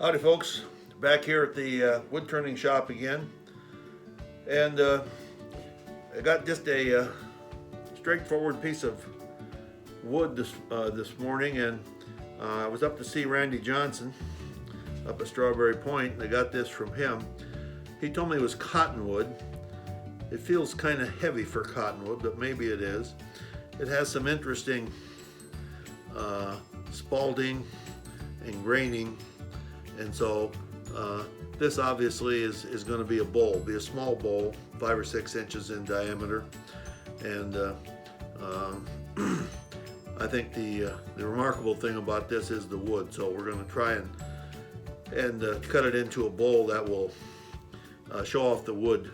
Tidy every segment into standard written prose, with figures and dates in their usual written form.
Howdy folks, back here at the wood turning shop again, and I got just a straightforward piece of wood this morning, and I was up to see Randy Johnson up at Strawberry Point, and I got this from him. He told me it was cottonwood. It feels kind of heavy for cottonwood, but maybe it is. It has some interesting spalding and graining. And so this obviously is going to be a bowl, be a small bowl, 5 or 6 inches in diameter. And I think the remarkable thing about this is the wood. So we're going to try and cut it into a bowl that will show off the wood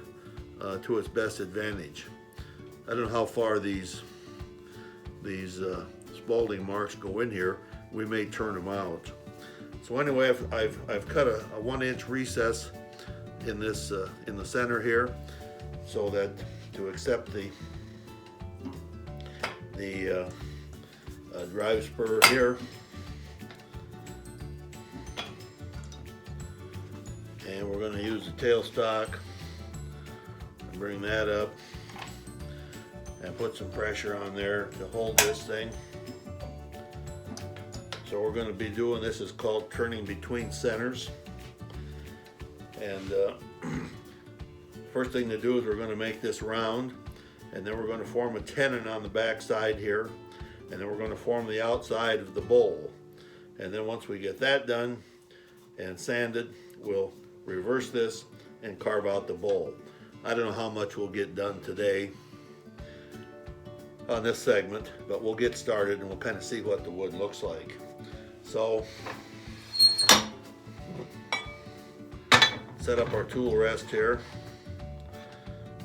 to its best advantage. I don't know how far these spalding marks go in here. We may turn them out. So anyway, I've cut a 1-inch recess in this in the center here, so that to accept the drive spur here, and we're going to use the tailstock and bring that up and put some pressure on there to hold this thing. So we're going to be doing this is called turning between centers. And first thing to do is we're going to make this round, and then we're going to form a tenon on the back side here, and then we're going to form the outside of the bowl. And then once we get that done and sanded, we'll reverse this and carve out the bowl. I don't know how much we'll get done today on this segment, but we'll get started and we'll kind of see what the wood looks like. So set up our tool rest here.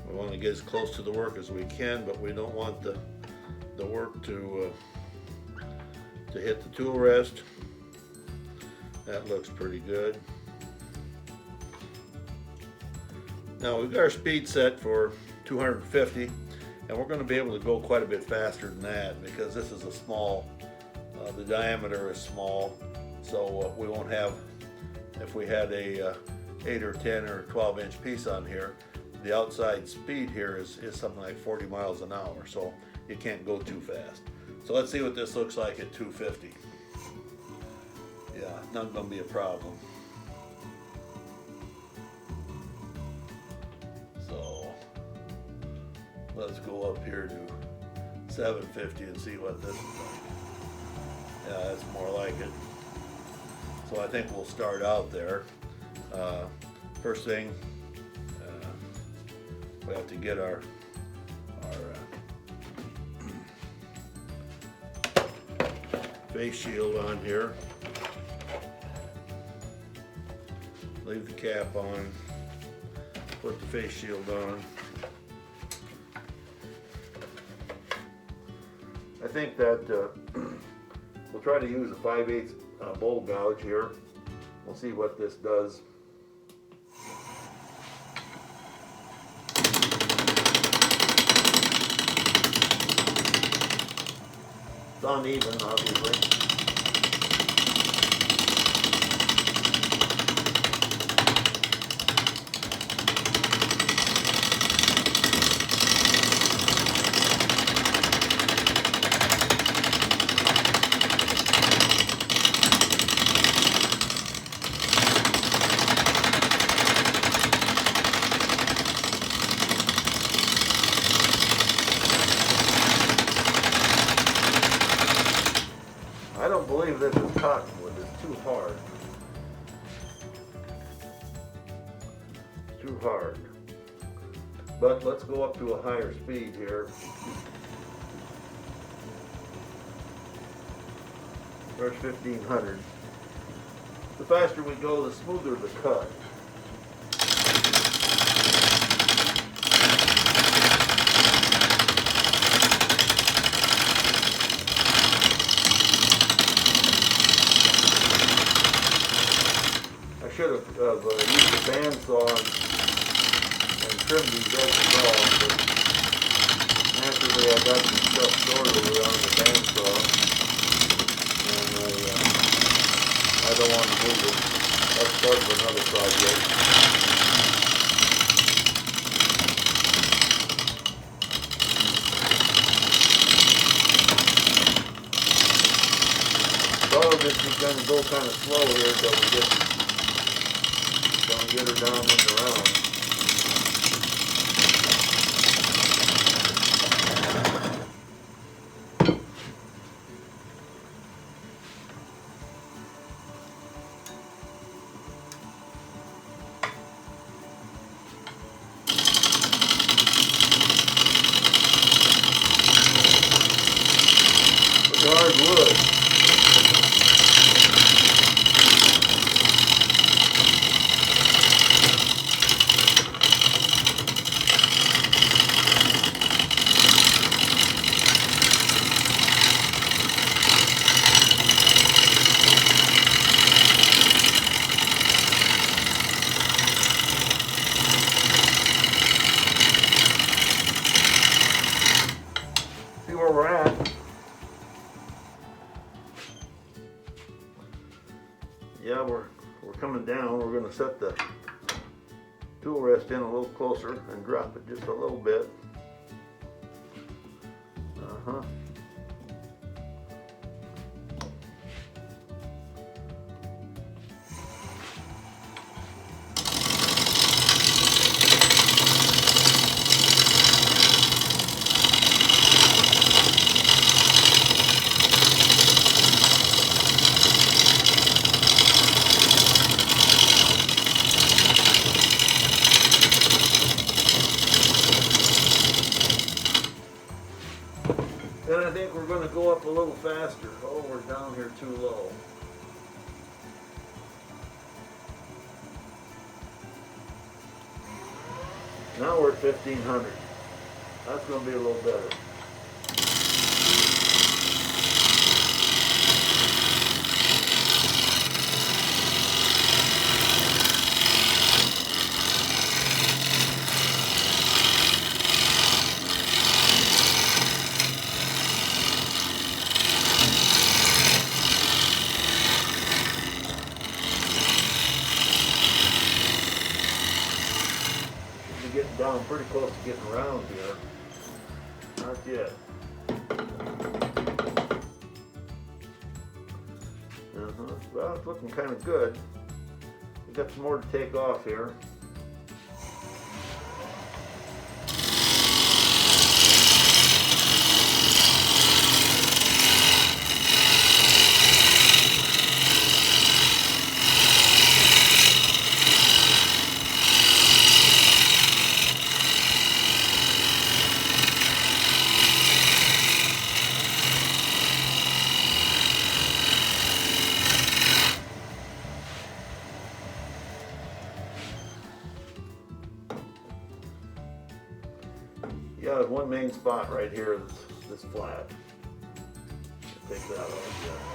We want to get as close to the work as we can, but we don't want the work to hit the tool rest. That looks pretty good. Now we've got our speed set for 250, and we're going to be able to go quite a bit faster than that because this is a small, the diameter is small, so we won't have, if we had a 8 or 10 or 12 inch piece on here, the outside speed here is something like 40 miles an hour, so you can't go too fast. So let's see what this looks like at 250. Yeah, not going to be a problem. So let's go up here to 750 and see what this is like. Yeah, that's more like it. So I think we'll start out there. First thing, we have to get our face shield on here. Leave the cap on. Put the face shield on. I think that we'll try to use a 5/8 bowl gouge here. We'll see what this does. It's uneven, obviously. I don't believe this is cottonwood. It's too hard. It's too hard. But let's go up to a higher speed here. There's 1500. The faster we go, the smoother the cut. Should have used a bandsaw and trimmed these edges off, but naturally I got some stuff stored over on the bandsaw, and I don't want to move it. That's part of another project. So this is going to go kind of slow here until we get her down in the round. Hardwood. See where we're at. Yeah, we're coming down. We're going to set the tool rest in a little closer and drop it just a little bit. Then I think we're going to go up a little faster. Oh, we're down here too low. Now we're at 1500. That's going to be a little better. Getting down pretty close to getting around here. Not yet. Well, it's looking kind of good. We got some more to take off here. Yeah, there's one main spot right here that's flat. Take that off, yeah.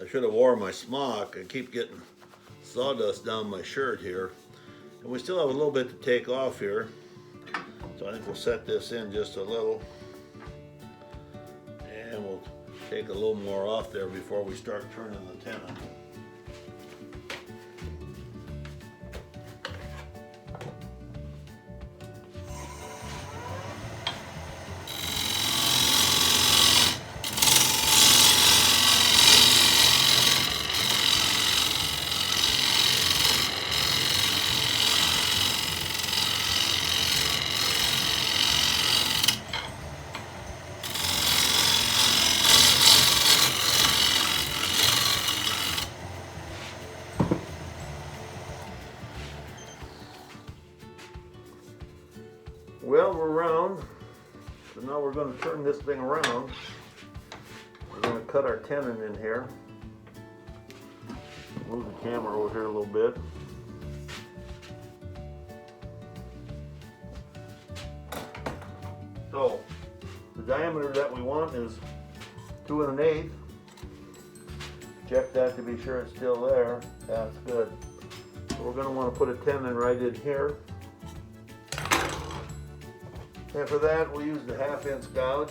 I should have worn my smock. I keep getting sawdust down my shirt here. And we still have a little bit to take off here. So I think we'll set this in just a little. And we'll take a little more off there before we start turning the tenon. Well, we're round, so now we're going to turn this thing around. We're going to cut our tenon in here. Move the camera over here a little bit. So the diameter that we want is 2 1/8. Check that to be sure it's still there. That's good. So we're going to want to put a tenon right in here. And for that, we'll use the 1/2 inch gouge.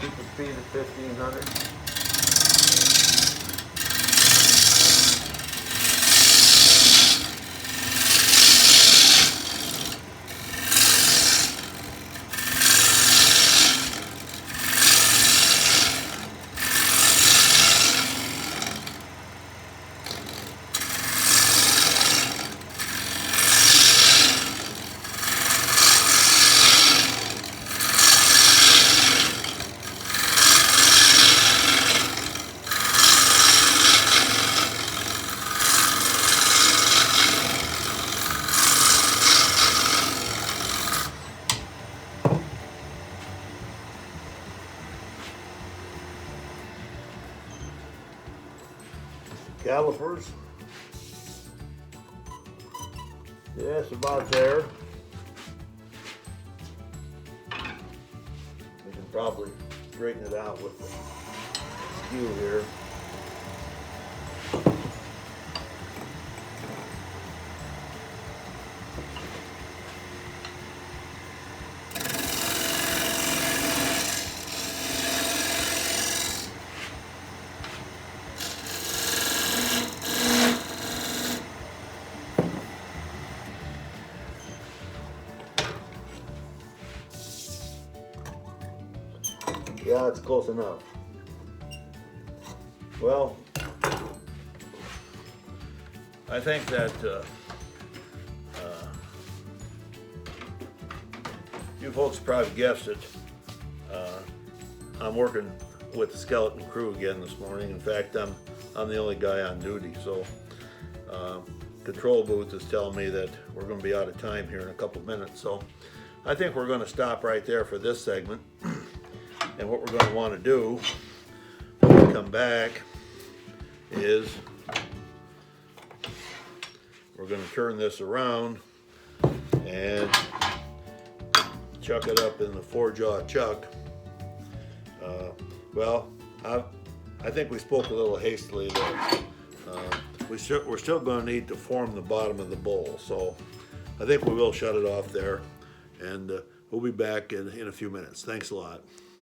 Keep the speed at 1500. Calipers. Yes, about there. We can probably straighten it out with the skew here. Yeah, it's close enough. Well, I think that you folks probably guessed it. I'm working with the skeleton crew again this morning. In fact, I'm the only guy on duty, so control booth is telling me that we're going to be out of time here in a couple minutes. So I think we're going to stop right there for this segment. And what we're going to want to do when we come back is we're going to turn this around and chuck it up in the 4-jaw chuck. Well, I think we spoke a little hastily there. We're still going to need to form the bottom of the bowl, so I think we will shut it off there, and we'll be back in a few minutes. Thanks a lot.